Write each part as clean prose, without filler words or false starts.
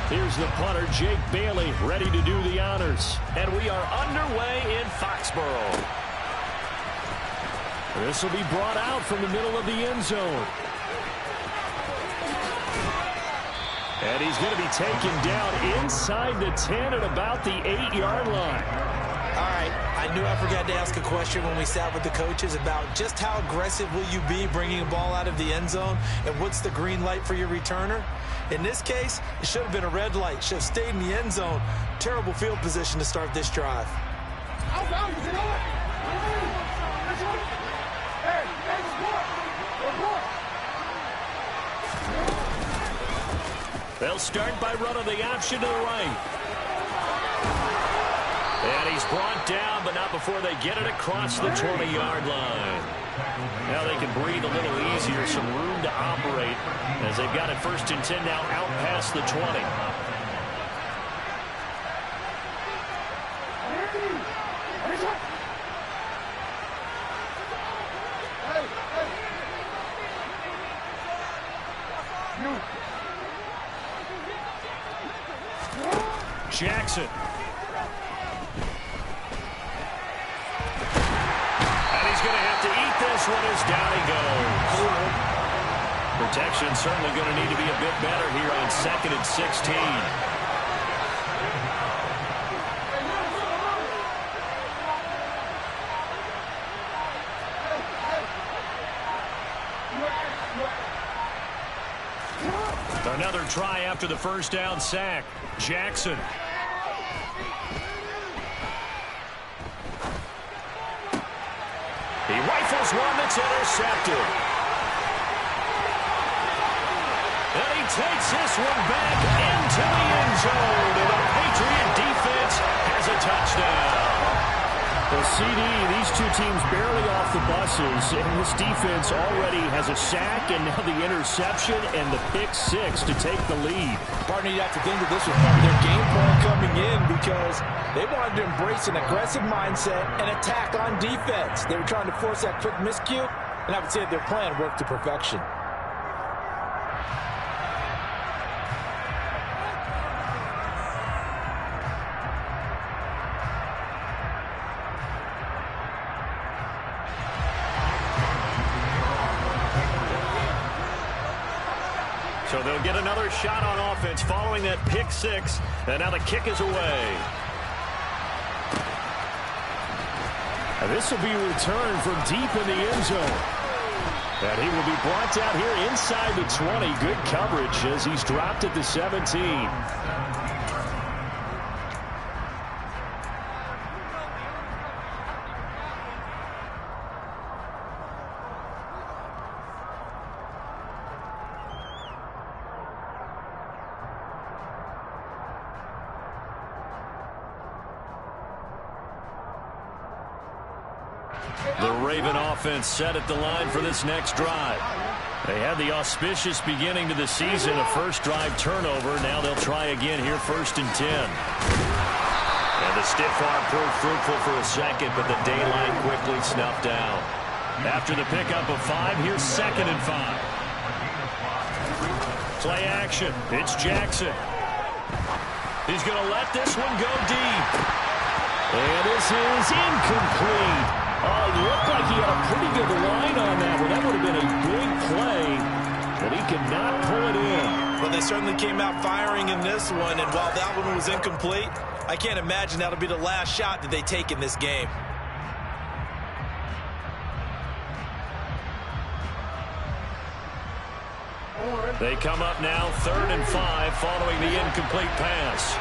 Here's the punter, Jake Bailey, ready to do the honors. And we are underway in Foxborough. This will be brought out from the middle of the end zone. And he's going to be taken down inside the 10 at about the 8-yard line. All right, I knew I forgot to ask a question when we sat with the coaches about just how aggressive will you be bringing a ball out of the end zone, and what's the green light for your returner? In this case, it should have been a red light. Should have stayed in the end zone. Terrible field position to start this drive. They'll start by running the option to the right. And he's brought down, but not before they get it across the 20-yard line. Now they can breathe a little easier, some room to operate as they've got it 1st and 10 now out past the 20. Jackson. And he's going to have to eat this one as down he goes. Protection certainly going to need to be a bit better here on 2nd and 16. Another try after the first down sack. Jackson. He rifles one that's intercepted. And he takes this one back into the end zone. And the Patriot defense has a touchdown. Well, CD, these two teams barely off the buses, and this defense already has a sack and now the interception and the pick 6 to take the lead. Partner, you have to think that this was part of their game plan coming in because they wanted to embrace an aggressive mindset and attack on defense. They were trying to force that quick miscue, and I would say their plan worked to perfection. So they'll get another shot on offense following that pick 6. And now the kick is away. And this will be returned from deep in the end zone. And he will be brought down here inside the 20. Good coverage as he's dropped at the 17. The Raven offense set at the line for this next drive. They had the auspicious beginning to the season, a first drive turnover. Now they'll try again here 1st and 10. And the stiff arm proved fruitful for a second, but the daylight quickly snuffed down. After the pickup of 5, here's 2nd and 5. Play action. It's Jackson. He's going to let this one go deep. And this is incomplete. Oh, it looked like he had a pretty good line on that one. That would have been a big play, but he could not pull it in. Well, they certainly came out firing in this one, and while that one was incomplete, I can't imagine that'll be the last shot that they take in this game. They come up now 3rd and 5 following the incomplete pass.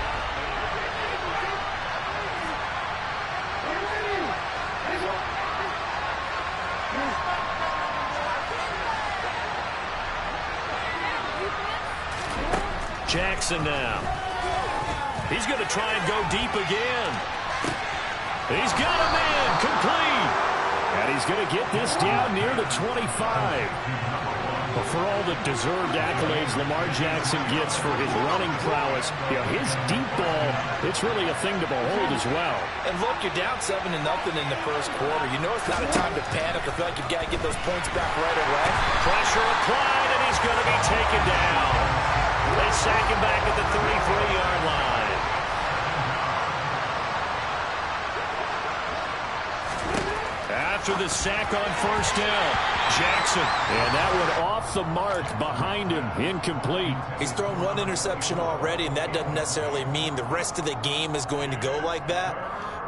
Jackson now. He's going to try and go deep again. He's got a man complete. And he's going to get this down near the 25. Well, for all the deserved accolades Lamar Jackson gets for his running prowess, you know, his deep ball, it's really a thing to behold as well. And look, you're down 7-0 in the first quarter. You know it's not a time to panic or feel like you've got to get those points back right away. Pressure applied, and he's going to be taken down. They sack him back at the 33-yard line. After the sack on first down, Jackson. And that one off the mark behind him, incomplete. He's thrown one interception already, and that doesn't necessarily mean the rest of the game is going to go like that.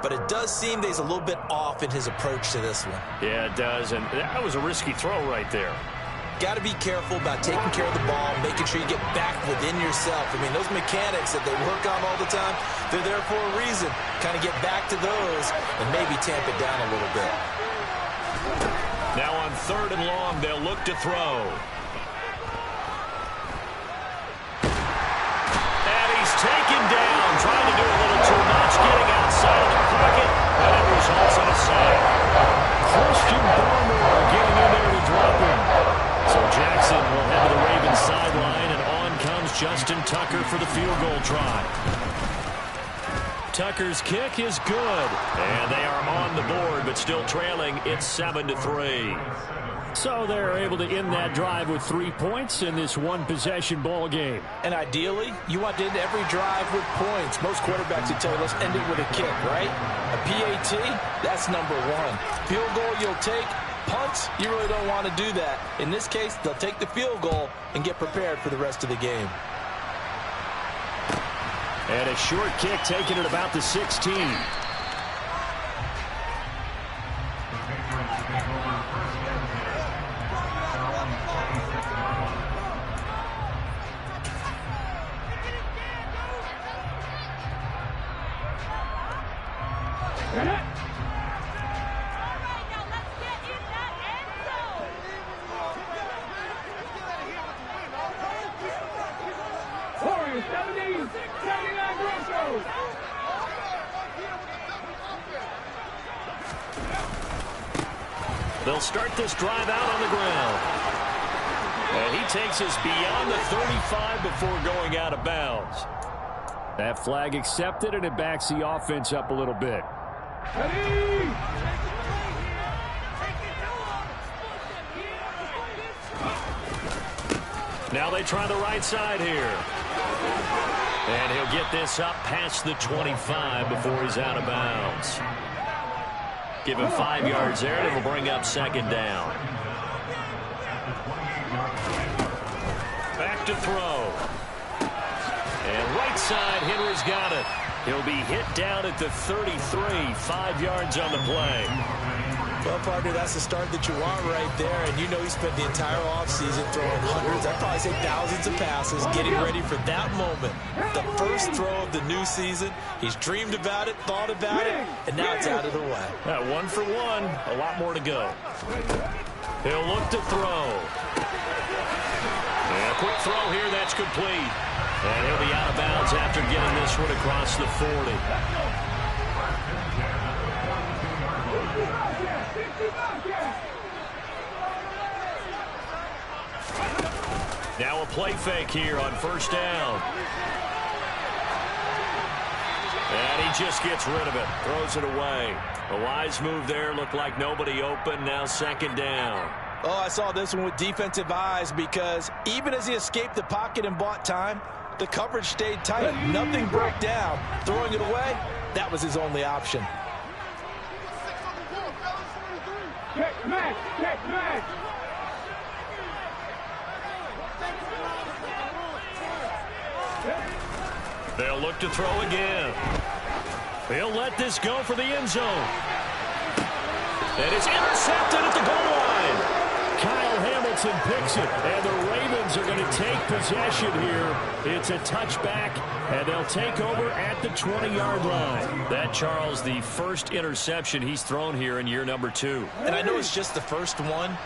But it does seem that he's a little bit off in his approach to this one. Yeah, it does, and that was a risky throw right there. Got to be careful about taking care of the ball, making sure you get back within yourself. I mean, those mechanics that they work on all the time, they're there for a reason. Kind of get back to those and maybe tamp it down a little bit. Now on 3rd and long, they'll look to throw. And he's taken down, trying to do a little too much, getting outside of the pocket, and it results in a sack. Christian Barmore getting in there to drop him. So Jackson will head to the Ravens sideline, and on comes Justin Tucker for the field goal try. Tucker's kick is good, and they are on the board, but still trailing. It's 7-3. So they're able to end that drive with 3 points in this one-possession ball game. And ideally, you want to end every drive with points. Most quarterbacks would tell you, let's end it with a kick, right? A PAT, that's number one. Field goal you'll take. Punts, you really don't want to do that. In this case, they'll take the field goal and get prepared for the rest of the game. And a short kick taken at about the 16. They'll start this drive out on the ground. And he takes us beyond the 35 before going out of bounds. That flag accepted, and it backs the offense up a little bit. Now they try the right side here. And he'll get this up past the 25 before he's out of bounds. Give him 5 yards there, and it'll bring up 2nd down. Back to throw. And right side, Henry's got it. He'll be hit down at the 33, 5 yards on the play. Well, partner, that's the start that you want right there. And you know he spent the entire offseason throwing hundreds, I'd probably say thousands of passes, getting ready for that moment. The first throw of the new season. He's dreamed about it, thought about it, and now it's out of the way. 1 for 1, a lot more to go. He'll look to throw. And a quick throw here, that's complete. And he'll be out of bounds after getting this one across the 40. Now a play fake here on first down. And he just gets rid of it, throws it away. A wise move there, looked like nobody open, now 2nd down. Oh, I saw this one with defensive eyes because even as he escaped the pocket and bought time, the coverage stayed tight. Nothing broke down. Throwing it away, that was his only option. They'll look to throw again. He'll let this go for the end zone. And it's intercepted at the goal line. Kyle Hamilton picks it, and the Ravens are going to take possession here. It's a touchback, and they'll take over at the 20-yard line. That, Charles, the first interception he's thrown here in year number 2. And I know it's just the first one,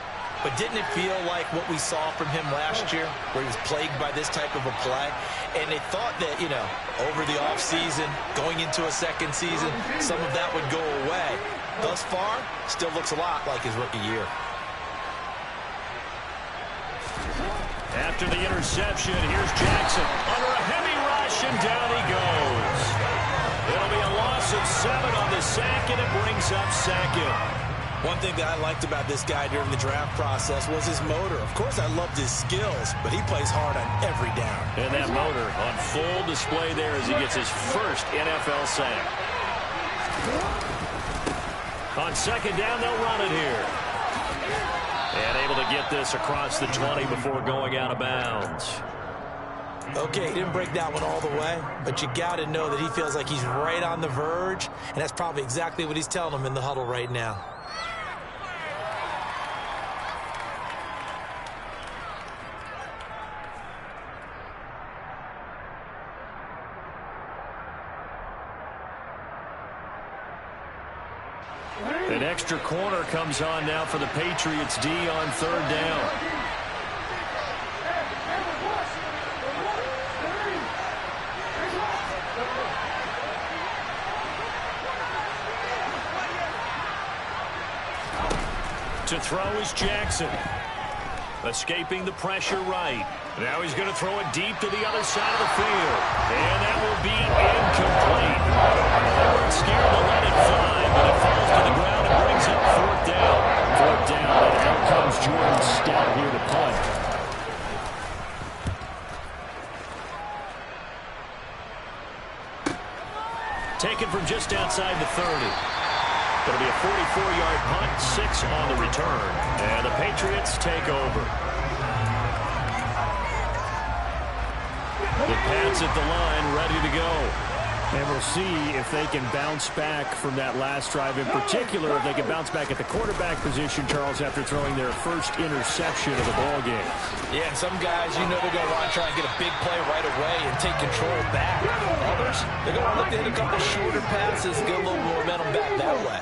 but didn't it feel like what we saw from him last year, where he was plagued by this type of a play? And they thought that, you know, over the offseason, going into a second season, some of that would go away. Thus far, still looks a lot like his rookie year. After the interception, here's Jackson under a heavy rush, and down he goes. It'll be a loss of 7 on the sack, and it brings up 2nd. One thing that I liked about this guy during the draft process was his motor. Of course, I loved his skills, but he plays hard on every down. And that motor on full display there as he gets his first NFL sack. On second down, they'll run it here. And able to get this across the 20 before going out of bounds. Okay, he didn't break that one all the way, but you got to know that he feels like he's right on the verge, and that's probably exactly what he's telling them in the huddle right now. An extra corner comes on now for the Patriots D on third down. To throw is Jackson. Escaping the pressure right. Now he's going to throw it deep to the other side of the field. And that will be incomplete. They weren't scared to let it fly, but it falls to the ground and brings up fourth down. Fourth down, and out comes Jordan Stout here to punt. Taken from just outside the 30. It'll be a 44-yard punt, 6 on the return. And the Patriots take over. The Pats at the line, ready to go. And we'll see if they can bounce back from that last drive. In particular, if they can bounce back at the quarterback position, Charles, after throwing their first interception of the ballgame. Yeah, and some guys, you know they're going to want to try and get a big play right away and take control back. Others, they're going to look to hit a couple shorter passes and get a little momentum back that way.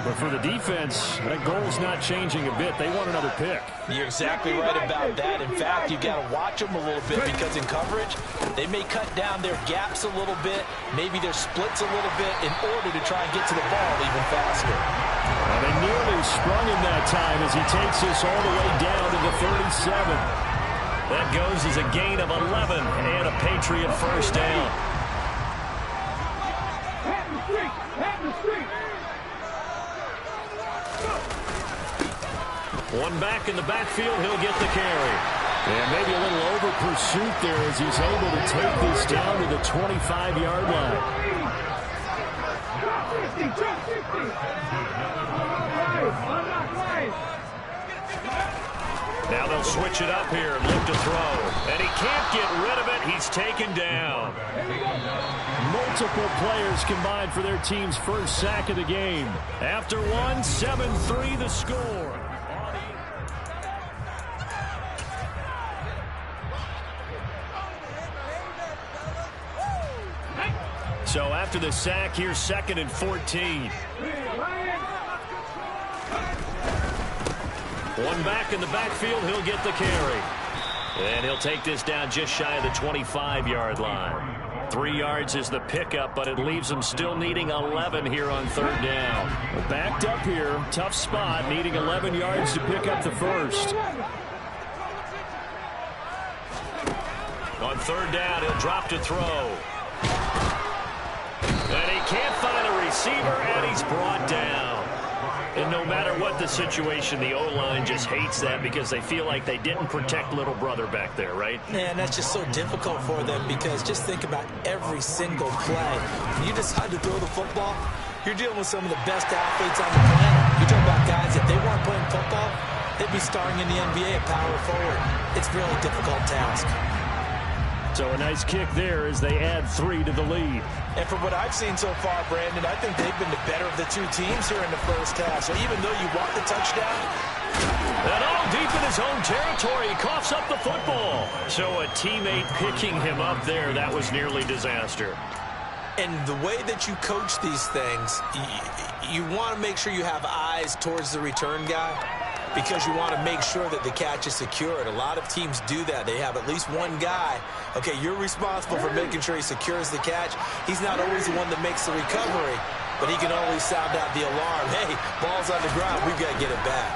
But for the defense, that goal's not changing a bit. They want another pick. You're exactly right about that. In fact, you've got to watch them a little bit because in coverage, they may cut down their gaps a little bit, maybe their splits a little bit in order to try and get to the ball even faster. And they nearly sprung him that time as he takes this all the way down to the 37. That goes as a gain of 11 and a Patriot first down. One back in the backfield, he'll get the carry. And maybe a little over pursuit there as he's able to take this down to the 25-yard line. Now they'll switch it up here and look to throw. And he can't get rid of it. He's taken down. Multiple players combined for their team's first sack of the game. After one, 7-3 the score. So after the sack, here's 2nd and 14. One back in the backfield, he'll get the carry. And he'll take this down just shy of the 25-yard line. 3 yards is the pickup, but it leaves them still needing 11 here on third down. Backed up here, tough spot, needing 11 yards to pick up the first. On third down, he'll drop to throw. And he can't find a receiver, and he's brought down. And no matter what the situation, the O-line just hates that because they feel like they didn't protect little brother back there, right? Man, that's just so difficult for them because just think about every single play. When you decide to throw the football, you're dealing with some of the best athletes on the planet. You're talking about guys, if they weren't playing football, they'd be starring in the NBA at power forward. It's a really difficult task. So a nice kick there as they add 3 to the lead. And from what I've seen so far, Brandon, I think they've been the better of the two teams here in the first half. So even though you want the touchdown, and all deep in his own territory, he coughs up the football. So a teammate picking him up there, that was nearly disaster. And the way that you coach these things, you want to make sure you have eyes towards the return guy because you want to make sure that the catch is secured. A lot of teams do that. They have at least one guy. Okay, you're responsible for making sure he secures the catch. He's not always the one that makes the recovery, but he can always sound out the alarm. Hey, ball's on the ground. We've got to get it back.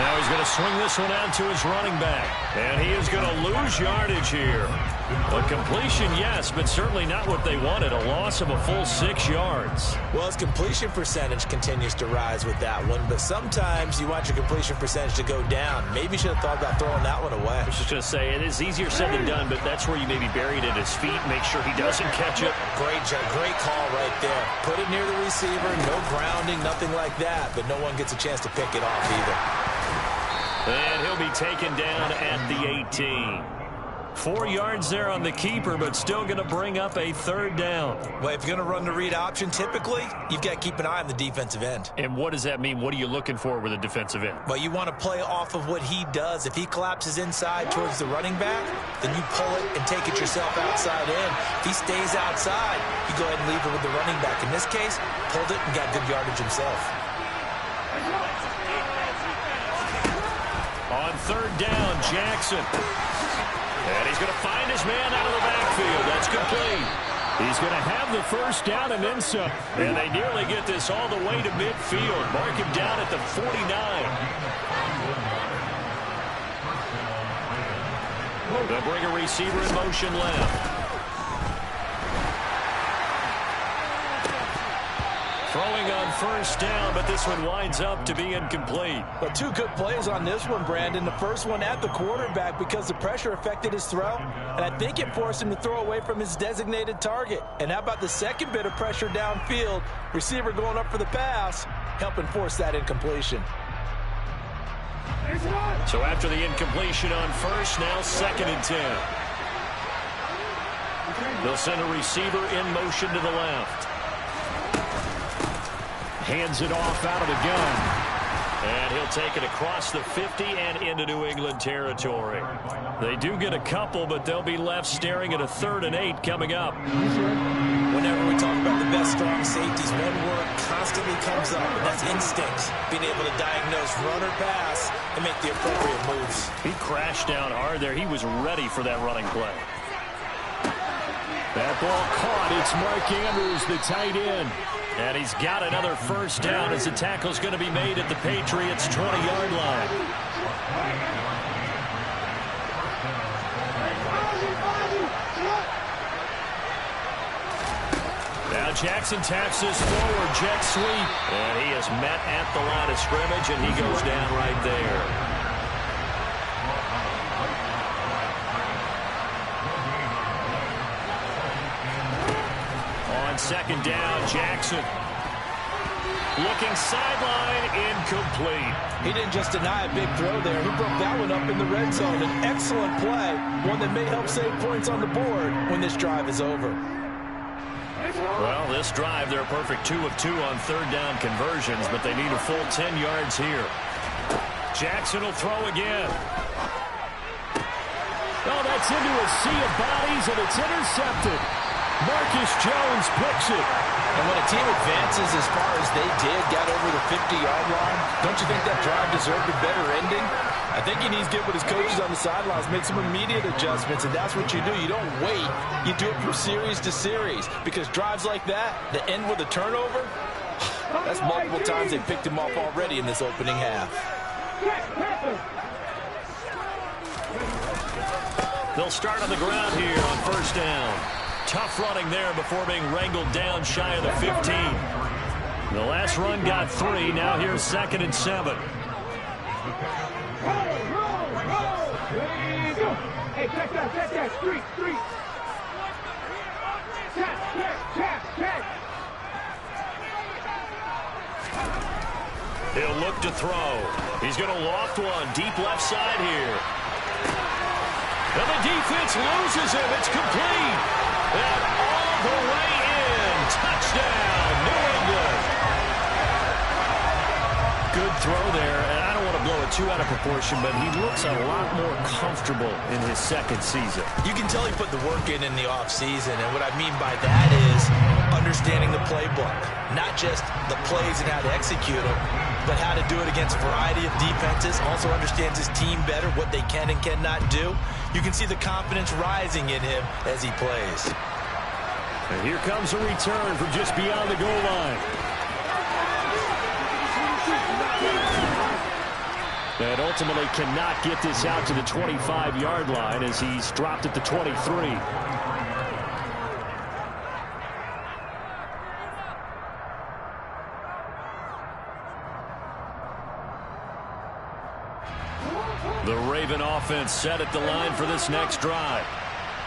Now he's going to swing this one out to his running back. And he is going to lose yardage here. A completion, yes, but certainly not what they wanted. A loss of a full 6 yards. Well, his completion percentage continues to rise with that one, but sometimes you want your completion percentage to go down. Maybe you should have thought about throwing that one away. I was just going to say, it is easier said than done, but that's where you maybe bury it at his feet, make sure he doesn't catch it. Great call right there. Put it near the receiver, no grounding, nothing like that, but no one gets a chance to pick it off either. And he'll be taken down at the 18. 4 yards there on the keeper, but still going to bring up a 3rd down. Well, if you're going to run the read option, typically, you've got to keep an eye on the defensive end. And what does that mean? What are you looking for with a defensive end? Well, you want to play off of what he does. If he collapses inside towards the running back, then you pull it and take it yourself outside in. If he stays outside, you go ahead and leave it with the running back. In this case, pulled it and got good yardage himself. On 3rd down, Jackson. And he's going to find his man out of the backfield. That's complete. He's going to have the 1st down and then some. And they nearly get this all the way to midfield. Mark him down at the 49. They'll bring a receiver in motion left. Throwing on 1st down, but this one winds up to be incomplete. Well, 2 good plays on this one, Brandon. The first one at the quarterback because the pressure affected his throw, and I think it forced him to throw away from his designated target. And how about the second bit of pressure downfield? Receiver going up for the pass, helping force that incompletion. So after the incompletion on 1st, now 2nd and 10. They'll send a receiver in motion to the left. Hands it off out of the gun. And he'll take it across the 50 and into New England territory. They do get a couple, but they'll be left staring at a 3rd and 8 coming up. Whenever we talk about the best strong safeties, one word constantly comes up, and that's instincts. Being able to diagnose run or pass and make the appropriate moves. He crashed down hard there. He was ready for that running play. That ball caught. It's Mark Andrews, the tight end. And he's got another 1st down as the tackle's going to be made at the Patriots' 20-yard line. Now Jackson taps this forward, jet sweep. And he is met at the line of scrimmage, and he goes down right there. On 2nd down, Jackson. Looking sideline, incomplete. He didn't just deny a big throw there. He broke that one up in the red zone. An excellent play, one that may help save points on the board when this drive is over. Well, this drive, they're a perfect 2 of 2 on 3rd down conversions, but they need a full 10 yards here. Jackson will throw again. Oh, that's into a sea of bodies, and it's intercepted. Marcus Jones picks it. And when a team advances as far as they did, got over the 50-yard line, don't you think that drive deserved a better ending? I think he needs to get with his coaches on the sidelines, make some immediate adjustments, and that's what you do. You don't wait. You do it from series to series, because drives like that end with a turnover, that's multiple times they picked him off already in this opening half. They'll start on the ground here on 1st down. Tough running there before being wrangled down shy of the 15. The last run got 3. Now here's 2nd and 7. Hey, check that, street. Tap. He'll look to throw. He's going to loft one. Deep left side here. And the defense loses him. It's complete. And all the way in. Touchdown, New England. Good throw there. And I don't want to blow it too out of proportion, but he looks a lot more comfortable in his 2nd season. You can tell he put the work in the offseason, and what I mean by that is understanding the playbook. Not just the plays and how to execute them, but how to do it against a variety of defenses. Also understands his team better, what they can and cannot do. You can see the confidence rising in him as he plays. And here comes a return from just beyond the goal line. And ultimately cannot get this out to the 25-yard line as he's dropped at the 23. The Raven offense set at the line for this next drive.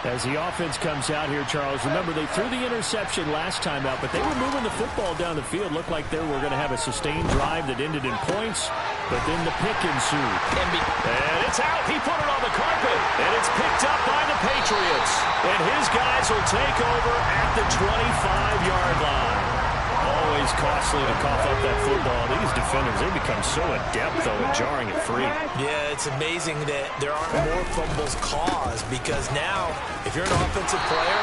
As the offense comes out here, Charles, remember they threw the interception last time out, but they were moving the football down the field. Looked like they were going to have a sustained drive that ended in points, but then the pick ensued. And it's out. He put it on the carpet, and it's picked up by the Patriots. And his guys will take over at the 25-yard line. Always costly to cough up that football. These defenders, they become so adept, though, at jarring it free. Yeah, it's amazing that there aren't more fumbles caused because now, if you're an offensive player,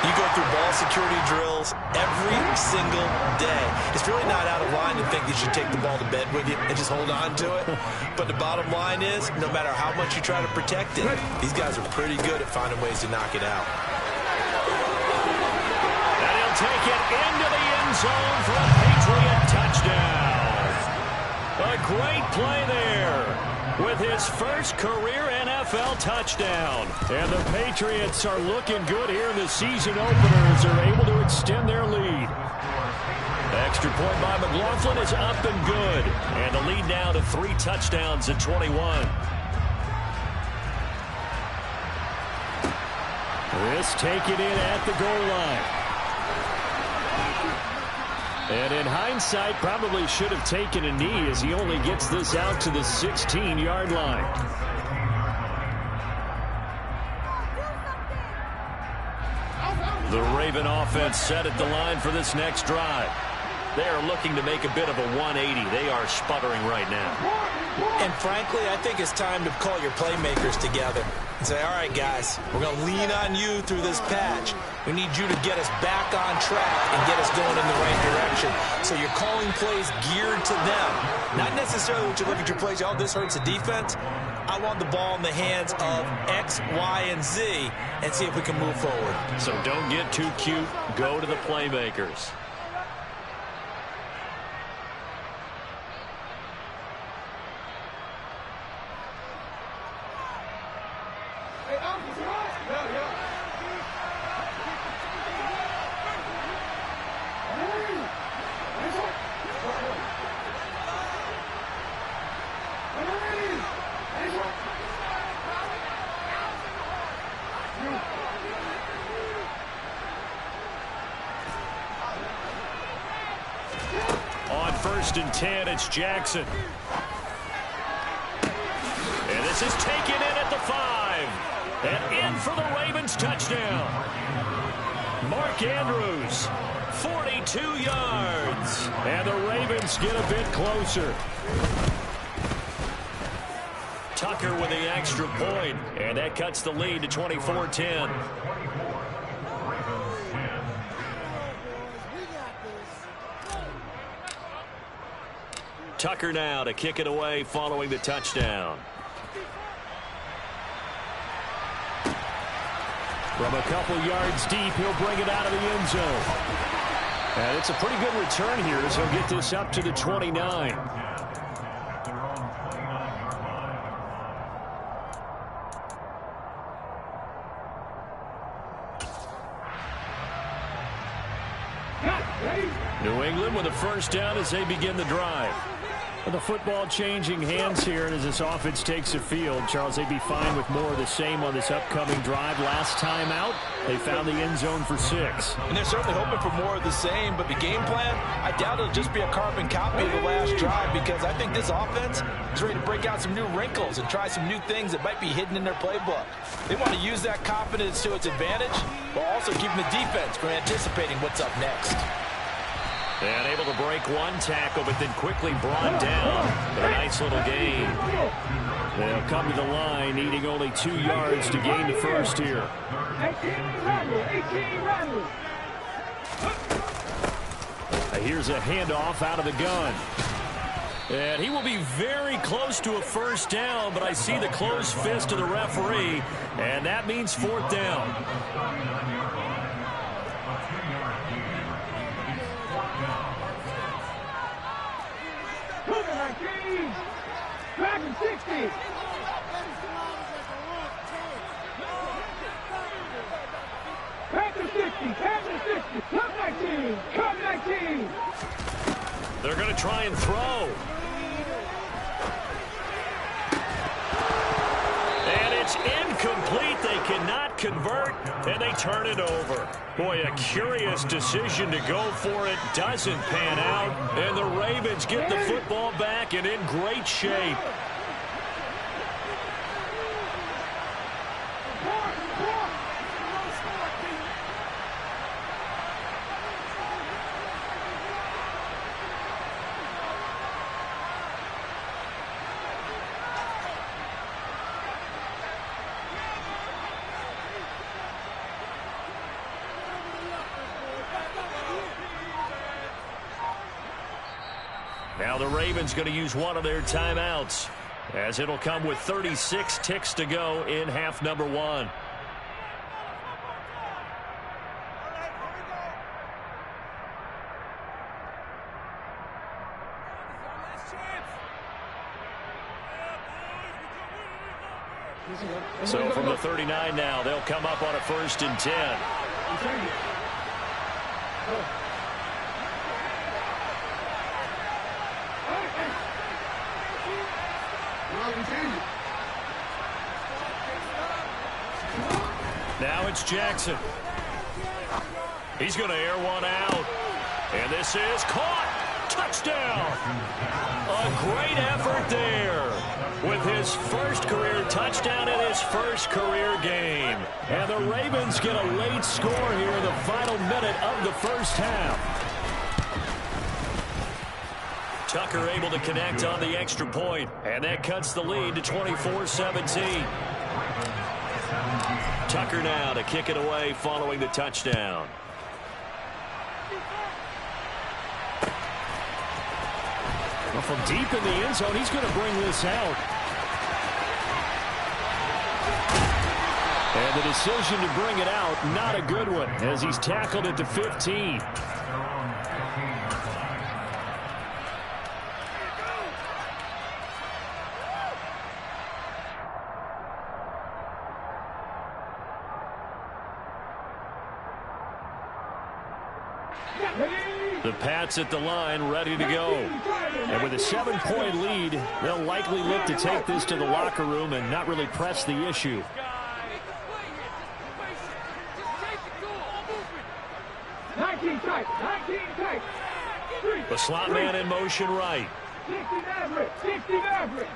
you go through ball security drills every single day. It's really not out of line to think that you should take the ball to bed with you and just hold on to it. But the bottom line is, no matter how much you try to protect it, these guys are pretty good at finding ways to knock it out. And he'll take it into the end zone for a Patriot touchdown. A great play there with his first career NFL touchdown. And the Patriots are looking good here in the season opener as they're able to extend their lead. Extra point by McLaughlin is up and good. And the lead now to 3 touchdowns at 21. This taken in at the goal line. And in hindsight, probably should have taken a knee as he only gets this out to the 16-yard line. The Raven offense set at the line for this next drive. They are looking to make a bit of a 180. They are sputtering right now. And frankly, I think it's time to call your playmakers together and say, all right, guys, we're going to lean on you through this patch. We need you to get us back on track and get us going in the right direction. So you're calling plays geared to them. Not necessarily when you look at your plays, oh, this hurts the defense. I want the ball in the hands of X, Y, and Z and see if we can move forward. So don't get too cute. Go to the playmakers. On 1st and 10, it's Jackson. And this is taken in at the 5. And in for the Ravens touchdown. Mark Andrews, 42 yards. And the Ravens get a bit closer. Tucker with the extra point. And that cuts the lead to 24-10. Tucker now to kick it away following the touchdown. From a couple yards deep, he'll bring it out of the end zone. And it's a pretty good return here as he'll get this up to the 29. New England with a first down as they begin the drive. With the football changing hands here, and as this offense takes the field, Charles, they'd be fine with more of the same on this upcoming drive. Last time out, they found the end zone for 6. And they're certainly hoping for more of the same, but the game plan, I doubt it'll just be a carbon copy of the last drive because I think this offense is ready to break out some new wrinkles and try some new things that might be hidden in their playbook. They want to use that confidence to its advantage, while also keeping the defense from anticipating what's up next. And able to break one tackle, but then quickly brought down. But a nice little gain. They'll come to the line, needing only 2 yards to gain the first here. 18 runners. Here's a handoff out of the gun. And he will be very close to a first down, but I see the closed fist of the referee, and that means 4th down. Back to 60. Back to 60. Back to 60. Come 19. Come 19. They're going to try and throw. And it's incomplete. They cannot convert, and they turn it over. Boy, a curious decision to go for it. Doesn't pan out, and the Ravens get the football back and in great shape. Now the Ravens going to use one of their timeouts, as it'll come with 36 ticks to go in half number one. So from the 39 now, they'll come up on a 1st and 10. Now it's Jackson. He's going to air one out. And this is caught. Touchdown. A great effort there with his first career touchdown in his first career game. And the Ravens get a late score here in the final minute of the first half. Tucker able to connect on the extra point, and that cuts the lead to 24-17. Tucker now to kick it away following the touchdown. Well, from deep in the end zone, he's going to bring this out. And the decision to bring it out, not a good one, as he's tackled at the 15. The Pats at the line, ready to go. And with a 7-point lead, they'll likely look to take this to the locker room and not really press the issue. 19 tight. 19 tight. The slot man in motion right. 60 Maverick. 60 Maverick.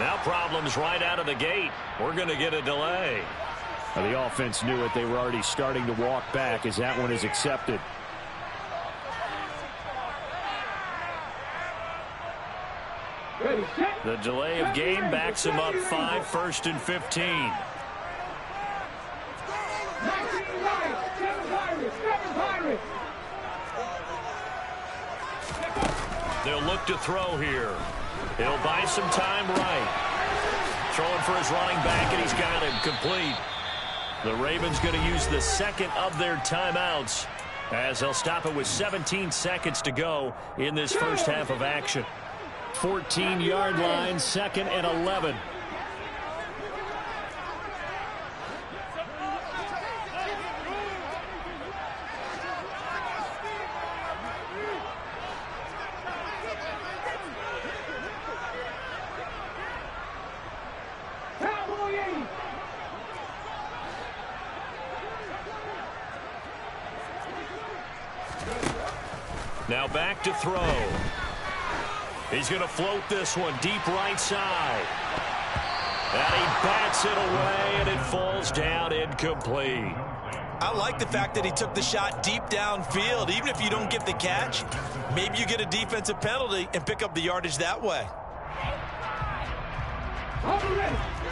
Now problems right out of the gate. We're going to get a delay. The offense knew it. They were already starting to walk back as that one is accepted. The delay of game backs him up 5, 1st and 15. They'll look to throw here. He'll buy some time right. Throwing for his running back, and he's got it complete. The Ravens going to use the second of their timeouts, as they'll stop it with 17 seconds to go in this first half of action. 14-yard line, 2nd and 11. Now back to throw. He's going to float this one deep right side. And he bats it away, and it falls down incomplete. I like the fact that he took the shot deep downfield. Even if you don't get the catch, maybe you get a defensive penalty and pick up the yardage that way.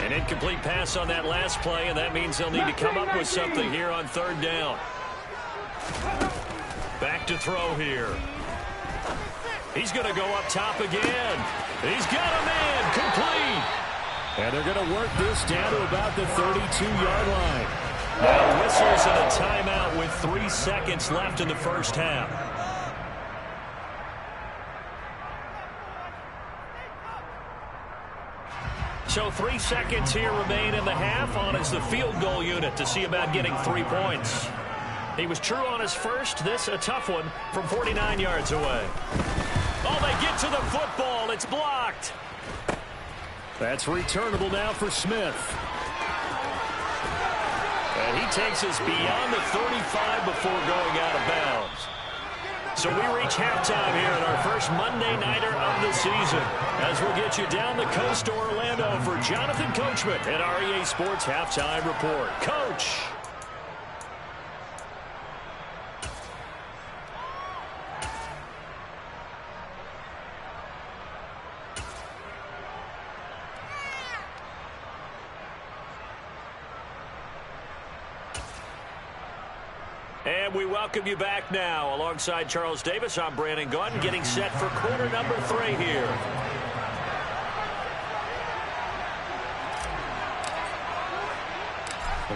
An incomplete pass on that last play, and that means they'll need to come up with something here on 3rd down. Back to throw here. He's going to go up top again. He's got a man complete. And they're going to work this down to about the 32-yard line. Now whistles and a timeout with 3 seconds left in the first half. So 3 seconds here remain in the half on as the field goal unit to see about getting 3 points. He was true on his first. This a tough one from 49 yards away. Oh, they get to the football. It's blocked. That's returnable now for Smith. And he takes us beyond the 35 before going out of bounds. So we reach halftime here in our first Monday Nighter of the season, as we'll get you down the coast to Orlando for Jonathan Coachman at our EA Sports Halftime Report. Coach. And we welcome you back now. Alongside Charles Davis, I'm Brandon Gaudin, getting set for quarter number 3 here.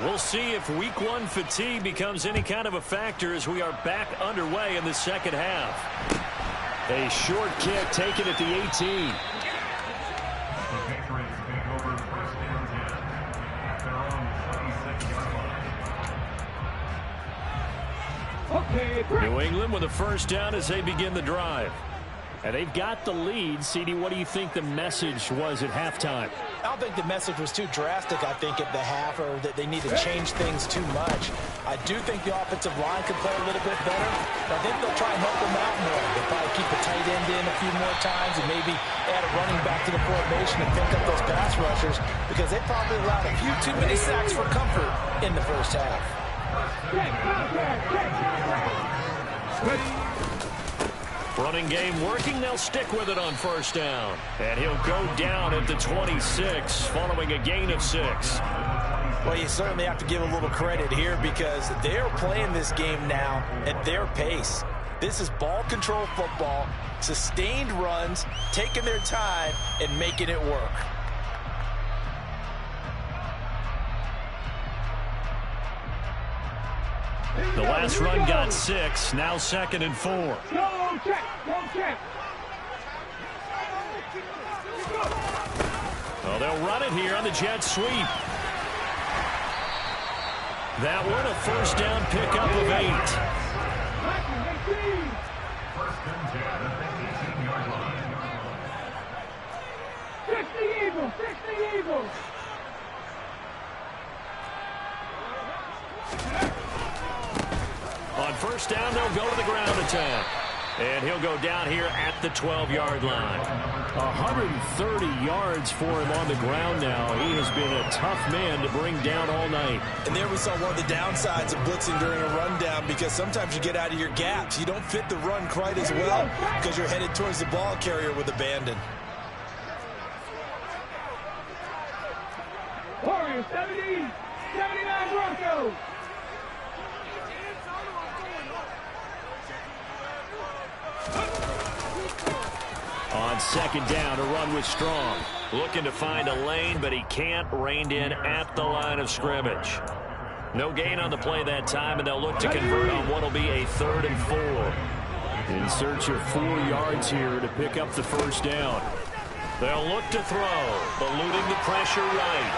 We'll see if week 1 fatigue becomes any kind of a factor as we are back underway in the second half. A short kick taken at the 18. New England with a first down as they begin the drive. And they've got the lead. CD, what do you think the message was at halftime? I don't think the message was too drastic, I think, at the half, or that they need to change things too much. I do think the offensive line could play a little bit better. But I think they'll try and help them out more. They'll probably keep a tight end in a few more times and maybe add a running back to the formation and pick up those pass rushers, because they probably allowed a few too many sacks for comfort in the first half. Running game working. They'll stick with it on first down. And he'll go down at the 26 following a gain of 6. Well, you certainly have to give a little credit here because they're playing this game now at their pace. This is ball control football, sustained runs, taking their time, and making it work. The last run got 6. Now 2nd and 4. Go check. Oh, they'll run it here on the jet sweep. That one a first down pickup of 8. First and 10 at the 18-yard line. 60 Eagles. On first down, they'll go to the ground attack. And he'll go down here at the 12-yard line. 130 yards for him on the ground now. He has been a tough man to bring down all night. And there we saw one of the downsides of blitzing during a rundown, because sometimes you get out of your gaps. You don't fit the run quite as well because you're headed towards the ball carrier with abandon. Warriors 70, 79 Broncos. On second down, a run with Strong. Looking to find a lane, but he can't. Reined in at the line of scrimmage. No gain on the play that time, and they'll look to convert on what will be a 3rd and 4. In search of 4 yards here to pick up the first down. They'll look to throw, eluding the pressure right.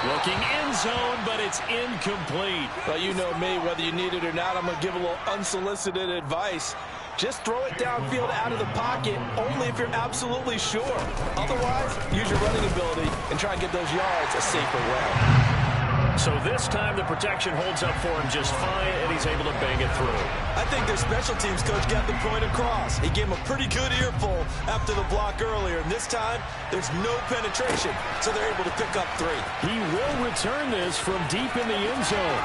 Looking end zone, but it's incomplete. Well, you know me, whether you need it or not, I'm going to give a little unsolicited advice. Just throw it downfield out of the pocket, only if you're absolutely sure. Otherwise, use your running ability and try and get those yards a safer way. So this time the protection holds up for him just fine, and he's able to bang it through. I think their special teams coach got the point across. He gave him a pretty good earful after the block earlier, and this time there's no penetration, so they're able to pick up 3. He will return this from deep in the end zone.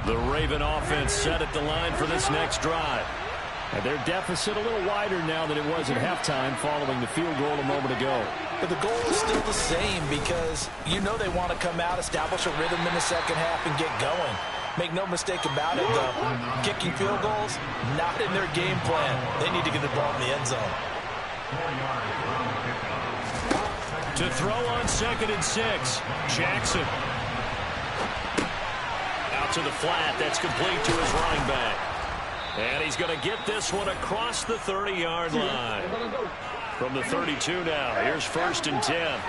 The Raven offense set at the line for this next drive. And their deficit a little wider now than it was at halftime following the field goal a moment ago. But the goal is still the same, because you know they want to come out, establish a rhythm in the second half, and get going. Make no mistake about it, though. Kicking field goals, not in their game plan. They need to get the ball in the end zone. To throw on 2nd and 6. Jackson. Out to the flat. That's complete to his running back. And he's going to get this one across the 30-yard line. From the 32 now. Here's 1st and 10.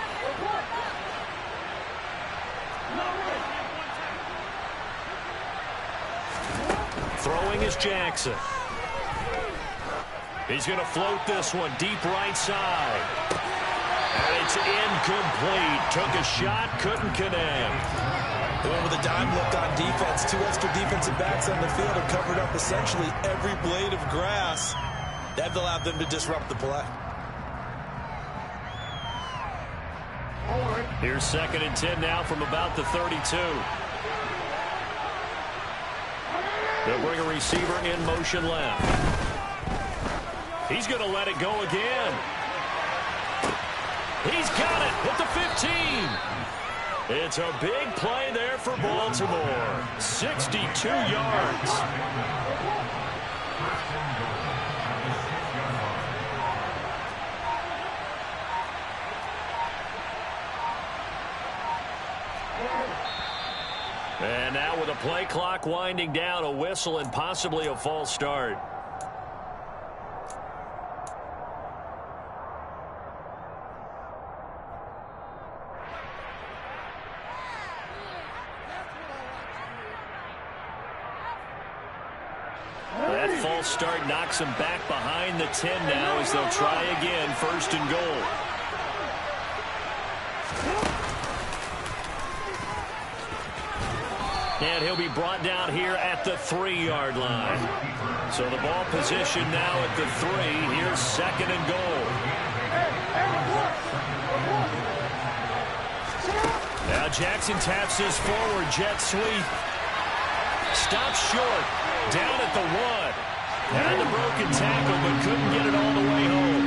Throwing is Jackson. He's going to float this one deep right side. And it's incomplete. Took a shot, couldn't connect. They went with a dime look on defense. 2 extra defensive backs on the field and covered up essentially every blade of grass. That allowed them to disrupt the play. Here's 2nd and 10 now from about the 32. They'll bring a receiver in motion left. He's going to let it go again. He's got it at the 15. It's a big play there for Baltimore. 62 yards. And now with a play clock winding down, a whistle and possibly a false start. That false start knocks him back behind the 10 now as they'll try again, 1st and goal. And he'll be brought down here at the 3-yard line. So the ball position now at the 3. Here's 2nd and goal. Now Jackson taps this forward jet sweep. Stops short. Down at the 1. Had the broken tackle, but couldn't get it all the way home.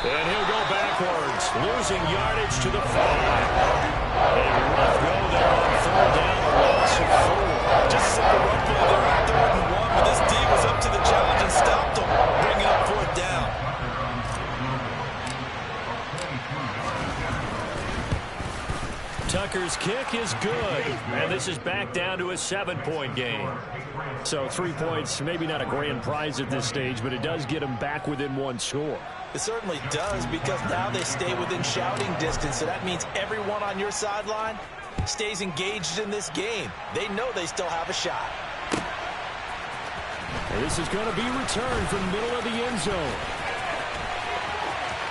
And he'll go backwards, losing yardage to the 5. A rough go there on 3rd down, a loss of 4. Just a rough play there on 3rd and 1, but this D was up to the challenge and stopped him, bringing up 4th down. Tucker's kick is good, and this is back down to a 7-point game. So 3 points, maybe not a grand prize at this stage, but it does get them back within 1 score. It certainly does, because now they stay within shouting distance, so that means everyone on your sideline stays engaged in this game. They know they still have a shot. And this is going to be returned from the middle of the end zone.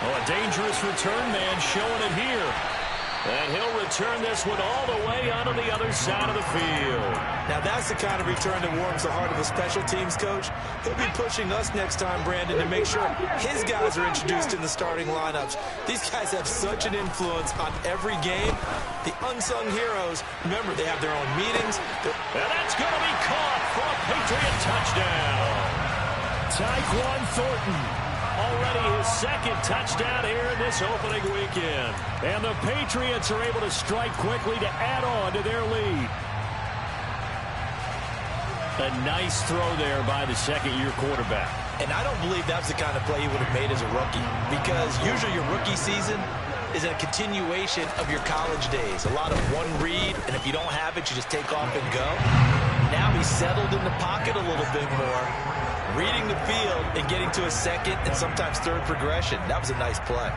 Oh, a dangerous return man showing it here. And he'll return this one all the way onto the other side of the field. Now that's the kind of return that warms the heart of a special teams coach. He'll be pushing us next time, Brandon, to make sure his guys are introduced in the starting lineups. These guys have such an influence on every game. The unsung heroes, remember, they have their own meetings. And that's going to be caught for a Patriot touchdown. Tyquan Thornton. Already his 2nd touchdown here in this opening weekend. And the Patriots are able to strike quickly to add on to their lead. A nice throw there by the 2nd-year quarterback. And I don't believe that's the kind of play he would have made as a rookie, because usually your rookie season is a continuation of your college days. A lot of one read, and if you don't have it, you just take off and go. Now he's settled in the pocket a little bit more, reading the field and getting to a 2nd and sometimes 3rd progression. That was a nice play.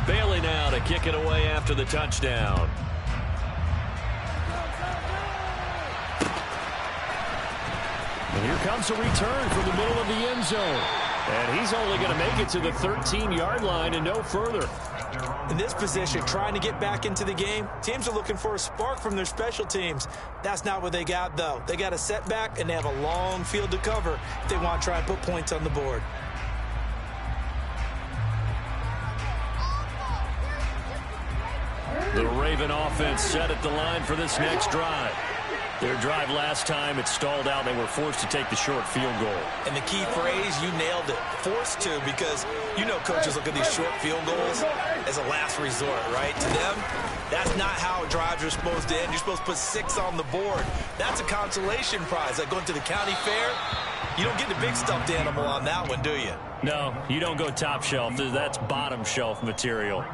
Bailey now to kick it away after the touchdown. And here comes a return from the middle of the end zone. And he's only going to make it to the 13-yard line and no further. In this position, trying to get back into the game, teams are looking for a spark from their special teams. That's not what they got, though. They got a setback, and they have a long field to cover if they want to try and put points on the board. The Raven offense set at the line for this next drive. Their drive last time, it stalled out. They were forced to take the short field goal. And the key phrase, you nailed it, forced to, because you know coaches look at these short field goals as a last resort, right? To them, that's not how drives are supposed to end. You're supposed to put 6 on the board. That's a consolation prize. Like going to the county fair, you don't get the big stuffed animal on that one, do you? No, you don't go top shelf. That's bottom shelf material.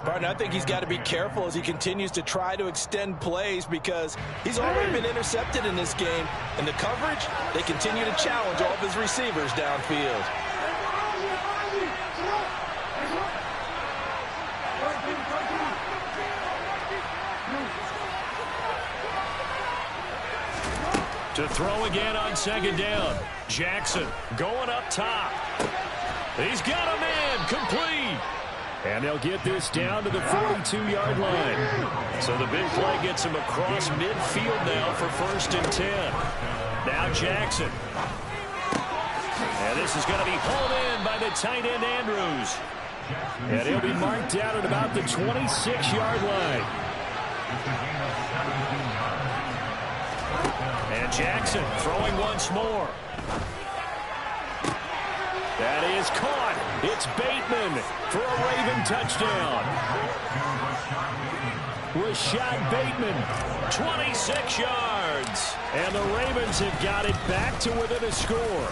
Barton, I think he's got to be careful as he continues to try to extend plays because he's already been intercepted in this game. And the coverage, they continue to challenge all of his receivers downfield. To throw again on second down. Jackson going up top. He's got a man, complete. And they'll get this down to the 42-yard line. So the big play gets him across midfield now for 1st and 10. Now Jackson. And this is going to be hauled in by the tight end Andrews. And he'll be marked down at about the 26-yard line. And Jackson throwing once more. That is caught. It's Bateman for a Raven touchdown. Rashad Bateman, 26 yards. And the Ravens have got it back to within a score.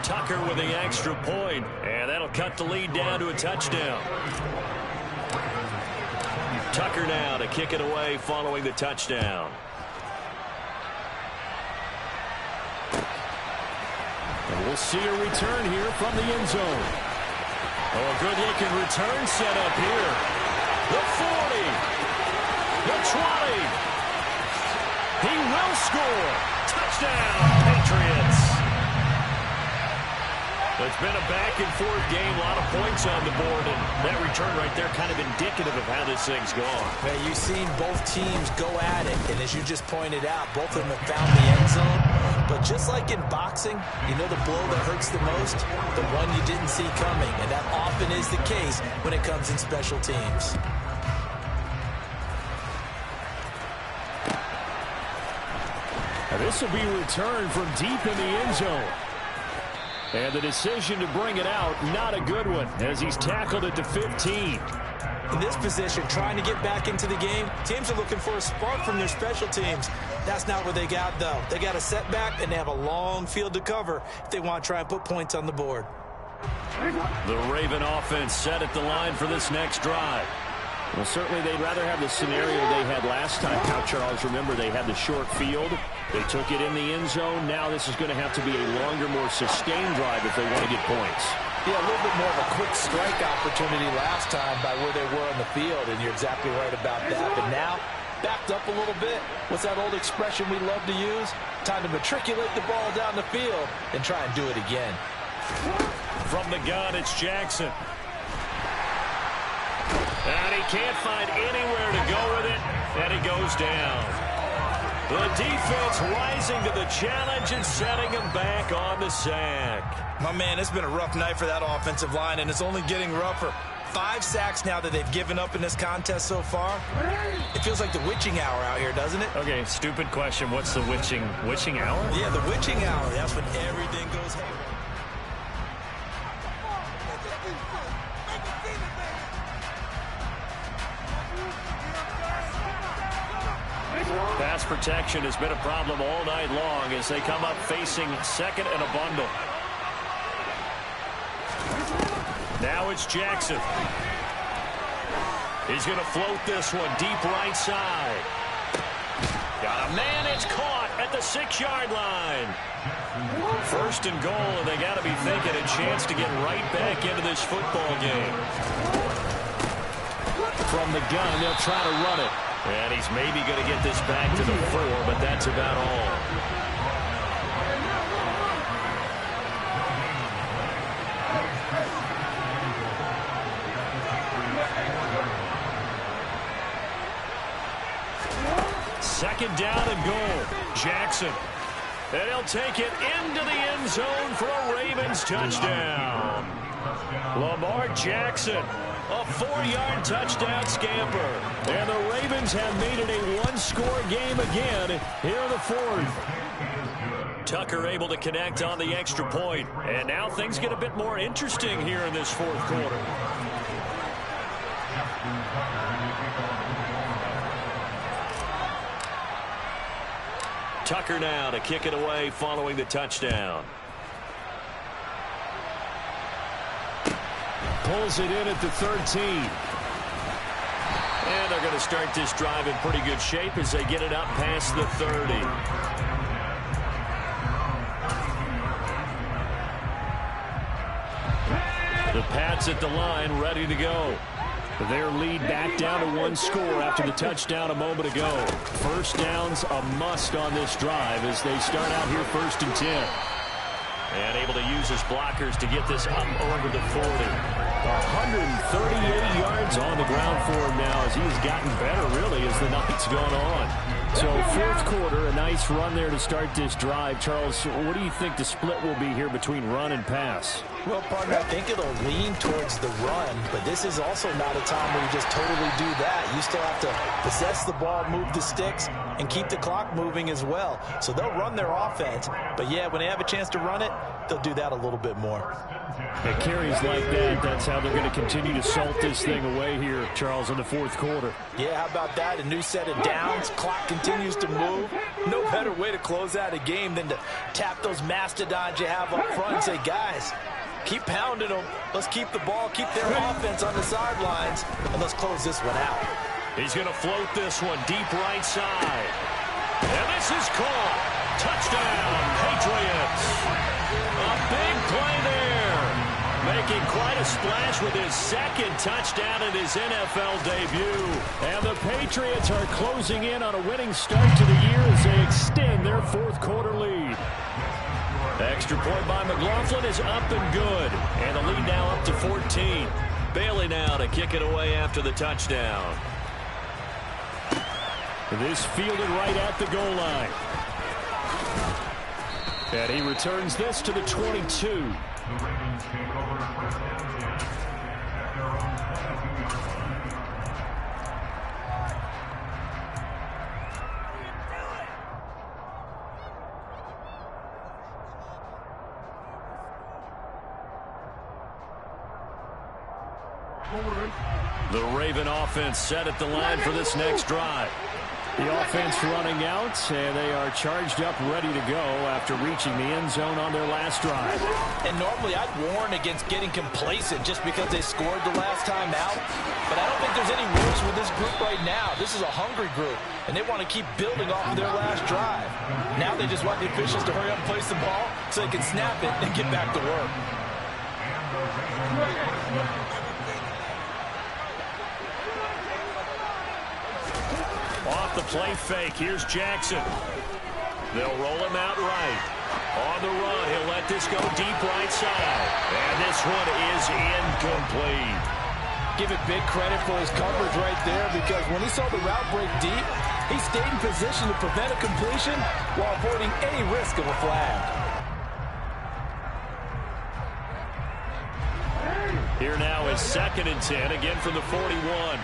Tucker with the extra point, and that'll cut the lead down to a touchdown. Tucker now to kick it away following the touchdown. And we'll see a return here from the end zone. Oh, a good-looking return set up here. The 40. The 20. He will score. Touchdown, Patriots. It's been a back-and-forth game, a lot of points on the board, and that return right there kind of indicative of how this thing's gone. Man, you've seen both teams go at it, and as you just pointed out, both of them have found the end zone. But just like in boxing, you know the blow that hurts the most? The one you didn't see coming, and that often is the case when it comes in special teams. Now this will be returned from deep in the end zone. And the decision to bring it out, not a good one, as he's tackled it to 15. In this position, trying to get back into the game, teams are looking for a spark from their special teams. That's not what they got, though. They got a setback, and they have a long field to cover if they want to try and put points on the board. The Raven offense set at the line for this next drive. Well, certainly they'd rather have the scenario they had last time. Now, Charles, remember they had the short field. They took it in the end zone. Now this is going to have to be a longer, more sustained drive if they want to get points. Yeah, a little bit more of a quick strike opportunity last time by where they were on the field, and you're exactly right about that. But now, backed up a little bit. What's that old expression we love to use? Time to matriculate the ball down the field and try and do it again. From the gun, it's Jackson. And he can't find anywhere to go with it, and he goes down. The defense rising to the challenge and setting him back on the sack. My man, it's been a rough night for that offensive line, and it's only getting rougher. 5 sacks now that they've given up in this contest so far. It feels like the witching hour out here, doesn't it? Okay, stupid question. What's the witching hour? Yeah, the witching hour. That's when everything goes haywire. Pass protection has been a problem all night long as they come up facing second and a bundle. Now it's Jackson. He's going to float this one deep right side. Got a man, it's caught at the 6-yard line. 1st and goal, and they got to be thinking a chance to get right back into this football game. From the gun, they'll try to run it. And he's maybe going to get this back to the 4, but that's about all. Second down and goal. Jackson. And he'll take it into the end zone for a Ravens touchdown. Lamar Jackson A 4-yard touchdown scamper. And the Ravens have made it a one-score game again here in the fourth. Tucker able to connect on the extra point. And now things get a bit more interesting here in this fourth quarter. Tucker now to kick it away following the touchdown. Pulls it in at the 13. And they're going to start this drive in pretty good shape as they get it up past the 30. The Pats at the line, ready to go. Their lead back down to one score after the touchdown a moment ago. First down's a must on this drive as they start out here 1st and 10. And able to use his blockers to get this up over the 40. 138 yards on the ground for him now as he's gotten better, really, as the night's gone on. So fourth quarter, a nice run there to start this drive. Charles, what do you think the split will be here between run and pass? Well, partner, I think it'll lean towards the run, but this is also not a time where you just totally do that. You still have to possess the ball, move the sticks, and keep the clock moving as well. So they'll run their offense, but yeah, when they have a chance to run it, they'll do that a little bit more. At carries like that, that's how they're going to continue to salt this thing away here, Charles, in the fourth quarter. Yeah, how about that? A new set of downs. Clock continues to move. No better way to close out a game than to tap those mastodons you have up front and say, guys, keep pounding them. Let's keep the ball, keep their offense on the sidelines, and let's close this one out. He's going to float this one deep right side. And this is caught. Touchdown, Patriots. A big play there. Making quite a splash with his second touchdown in his NFL debut. And the Patriots are closing in on a winning start to the year as they extend their fourth quarter lead. Extra point by McLaughlin is up and good. And the lead now up to 14. Bailey now to kick it away after the touchdown. This fielded right at the goal line. And he returns this to the 22. The Raven offense set at the line for this next drive. The offense running out, and they are charged up, ready to go after reaching the end zone on their last drive. And normally I'd warn against getting complacent just because they scored the last time out. But I don't think there's any worse with this group right now. This is a hungry group, and they want to keep building off of their last drive. Now they just want the officials to hurry up and place the ball so they can snap it and get back to work. Off the play fake, here's Jackson. They'll roll him out right. On the run, he'll let this go deep right side. And this one is incomplete. Give it big credit for his coverage right there, because when he saw the route break deep, he stayed in position to prevent a completion while avoiding any risk of a flag. Here now is 2nd and 10, again from the 41.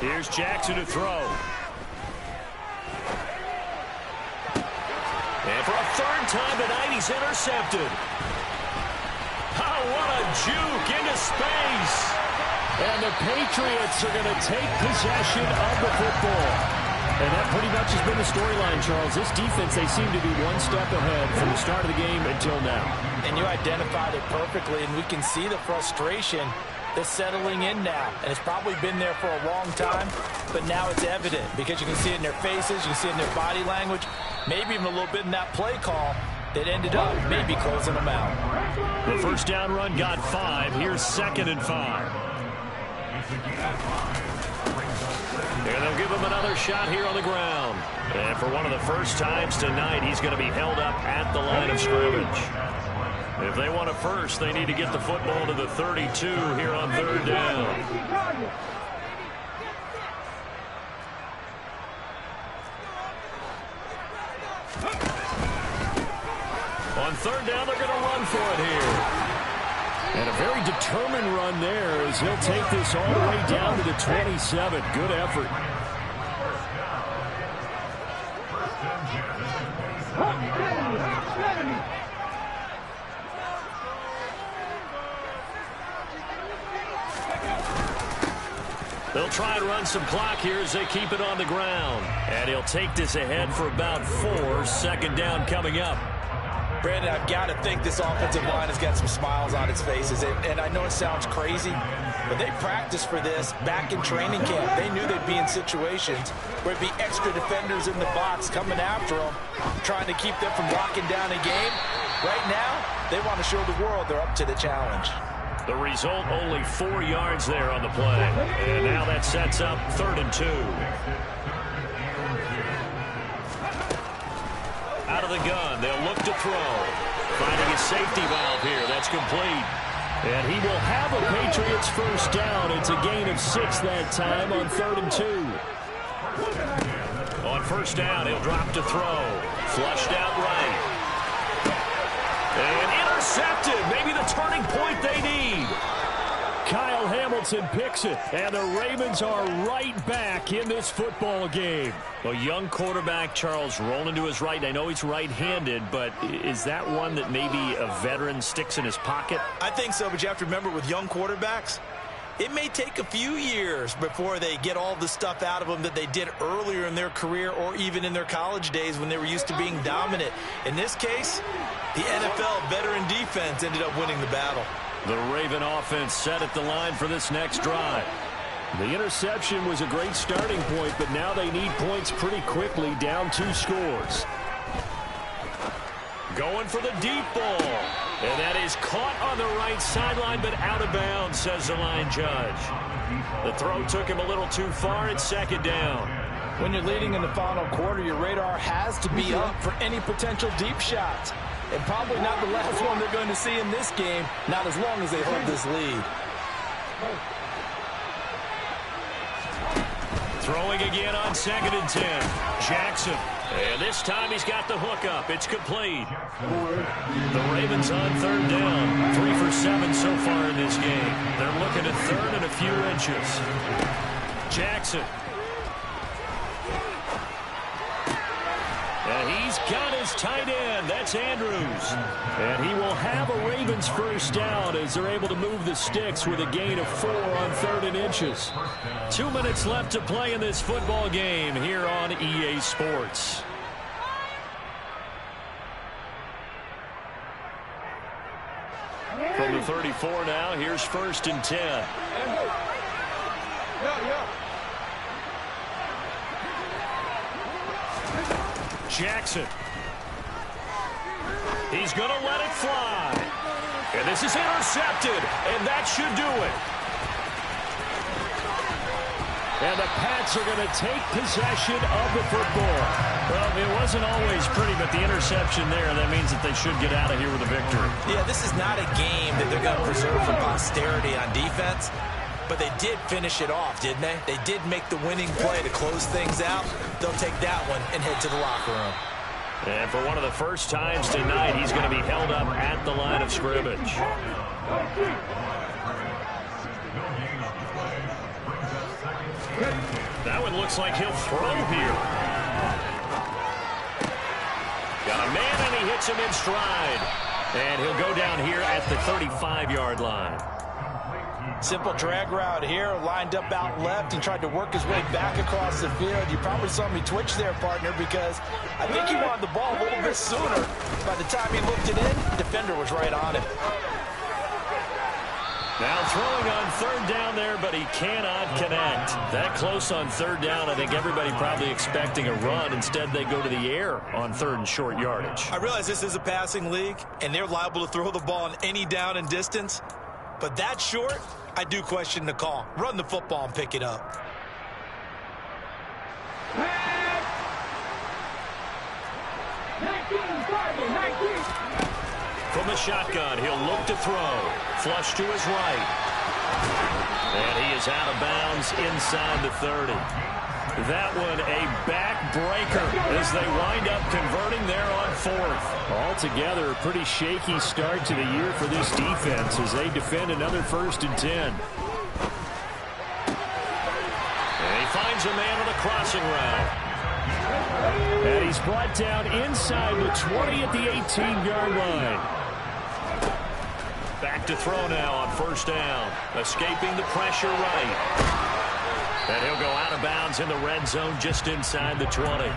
Here's Jackson to throw. And for a third time tonight, he's intercepted. Oh, what a juke into space. And the Patriots are going to take possession of the football. And that pretty much has been the storyline, Charles. This defense, they seem to be one step ahead from the start of the game until now. And you identified it perfectly, and we can see the frustration that's settling in now. And it's probably been there for a long time, but now it's evident because you can see it in their faces, you can see it in their body language, maybe even a little bit in that play call that ended up maybe closing them out. The first down run got 5. Here's 2nd and 5. And they'll give him another shot here on the ground. And for one of the first times tonight, he's going to be held up at the line of scrimmage. If they want a first, they need to get the football to the 32 here on 3rd down. On third down, they're going to run for it here. And a very determined run there as he'll take this all the way down to the 27. Good effort. They'll try and run some clock here as they keep it on the ground. And he'll take this ahead for about 4. Second down coming up. Brandon, I've got to think this offensive line has got some smiles on its faces. And I know it sounds crazy, but they practiced for this back in training camp. They knew they'd be in situations where it'd be extra defenders in the box coming after them, trying to keep them from locking down a game. Right now, they want to show the world they're up to the challenge. The result, only 4 yards there on the play. And now that sets up 3rd and 2. Out of the gun, they'll look to throw. Finding a safety valve here. That's complete. And he will have a Patriots first down. It's a gain of 6 that time on 3rd and 2. On first down, he'll drop to throw. Flushed out right. And intercepted. Maybe the turning point they need. Kyle Hamilton picks it, and the Ravens are right back in this football game. A young quarterback, Charles, rolling to his right. I know he's right-handed, but is that one that maybe a veteran sticks in his pocket? I think so, but you have to remember with young quarterbacks, it may take a few years before they get all the stuff out of them that they did earlier in their career or even in their college days when they were used to being dominant. In this case, the NFL veteran defense ended up winning the battle. The Raven offense set at the line for this next drive. The interception was a great starting point, but now they need points pretty quickly, down 2 scores. Going for the deep ball. And that is caught on the right sideline, but out of bounds, says the line judge. The throw took him a little too far. It's 2nd down. When you're leading in the final quarter, your radar has to be up for any potential deep shots. And probably not the last one they're going to see in this game, not as long as they hold this lead. Throwing again on 2nd and 10. Jackson. And this time he's got the hook up. It's complete. The Ravens on 3rd down. 3 for 7 so far in this game. They're looking at 3rd and a few inches. Jackson. And he's got his tight end. That's Andrews. And he will have a Ravens first down as they're able to move the sticks with a gain of 4 on 3rd and inches. 2 minutes left to play in this football game here on EA Sports. From the 34 now, here's 1st and 10. Jackson. He's going to let it fly. And this is intercepted, and that should do it. And the Pats are going to take possession of the football. Well, it wasn't always pretty, but the interception there, that means that they should get out of here with a victory. Yeah, this is not a game that they're going to preserve for posterity on defense. But they did finish it off, didn't they? They did make the winning play to close things out. They'll take that one and head to the locker room. And for one of the first times tonight, he's going to be held up at the line of scrimmage. That one looks like he'll throw here. Got a man, and he hits him in stride. And he'll go down here at the 35-yard line. Simple drag route here, lined up out left and tried to work his way back across the field. You probably saw me twitch there, partner, because I think he wanted the ball a little bit sooner. By the time he looked it in, the defender was right on him. Now throwing on 3rd down there, but he cannot connect. That close on 3rd down, I think everybody probably expecting a run. Instead, they go to the air on 3rd and short yardage. I realize this is a passing league, and they're liable to throw the ball on any down and distance. But that short, I do question the call. Run the football and pick it up. From the shotgun, he'll look to throw. Flush to his right. And he is out of bounds inside the 30. That one a backbreaker as they wind up converting there on fourth. Altogether, a pretty shaky start to the year for this defense as they defend another 1st and 10. And he finds a man on the crossing route. And he's brought down inside the 20 at the 18-yard line. Back to throw now on 1st down. Escaping the pressure right. And he'll go out of bounds in the red zone just inside the 20.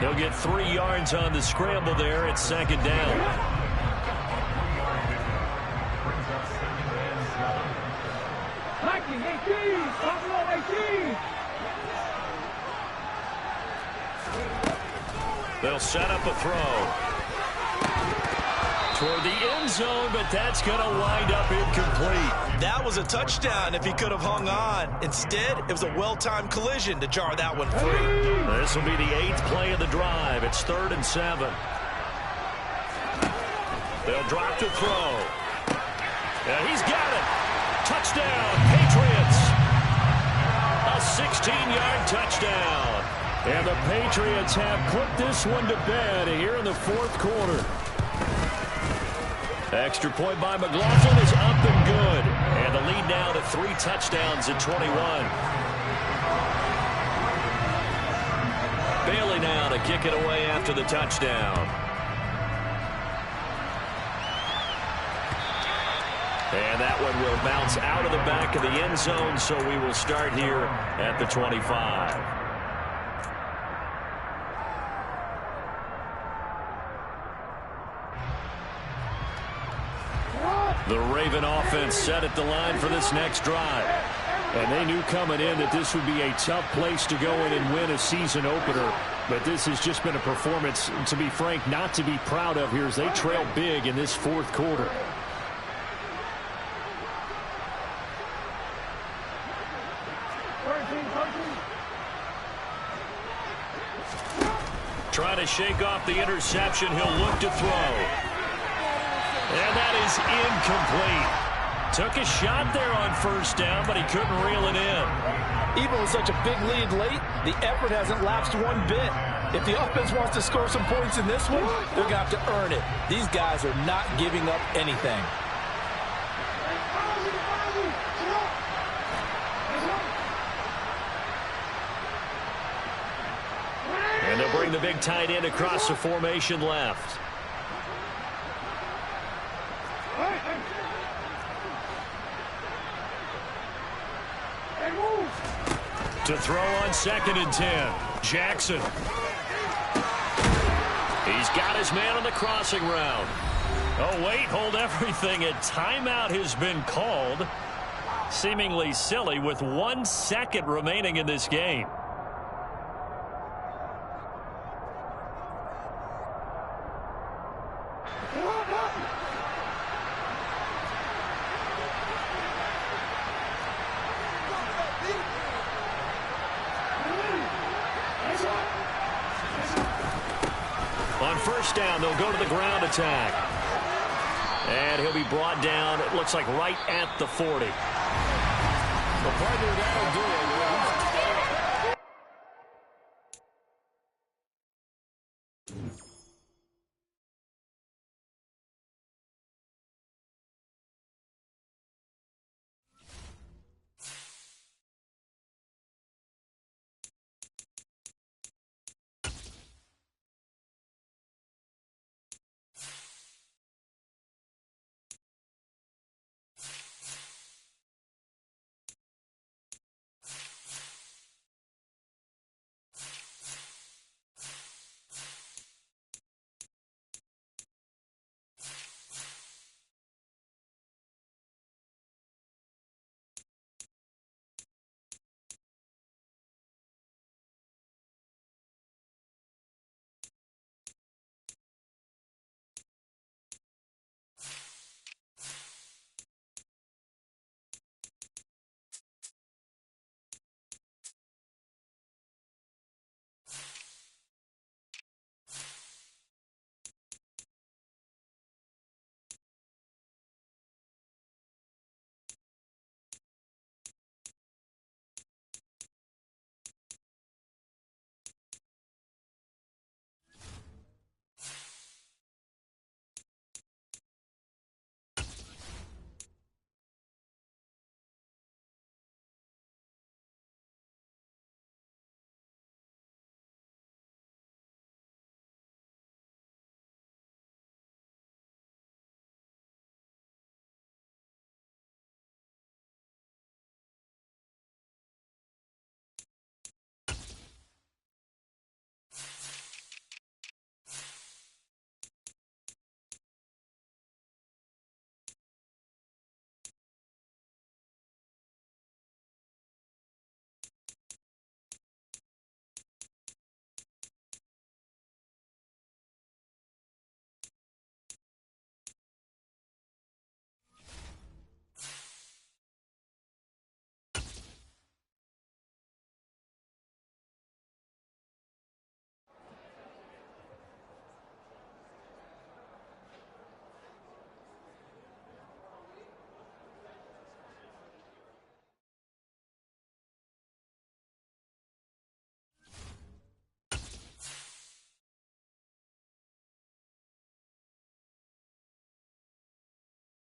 He'll get 3 yards on the scramble there at 2nd down. Viking 18, Buffalo 18. They'll set up a throw toward the end zone, but that's going to wind up incomplete. That was a touchdown if he could have hung on. Instead, it was a well-timed collision to jar that one free. This will be the 8th play of the drive. It's 3rd and 7. They'll drop to throw. And he's got it. Touchdown, Patriots. A 16-yard touchdown. And the Patriots have put this one to bed here in the 4th quarter. Extra point by McLaughlin is up and good. And the lead now to 3 touchdowns at 21. Bailey now to kick it away after the touchdown. And that one will bounce out of the back of the end zone, so we will start here at the 25. The Raven offense set at the line for this next drive. And they knew coming in that this would be a tough place to go in and win a season opener. But this has just been a performance, to be frank, not to be proud of here as they trail big in this 4th quarter. Trying to shake off the interception. He'll look to throw. And that is incomplete. Took a shot there on 1st down, but he couldn't reel it in. Even with such a big lead late, the effort hasn't lapsed one bit. If the offense wants to score some points in this one, they're going to have to earn it. These guys are not giving up anything. And they'll bring the big tight end across the formation left. To throw on 2nd and 10. Jackson. He's got his man on the crossing route. Oh, wait, hold everything. A timeout has been called. Seemingly silly with 1 second remaining in this game. On 1st down, they'll go to the ground attack. And he'll be brought down, it looks like right at the 40. The partner, that'll do it.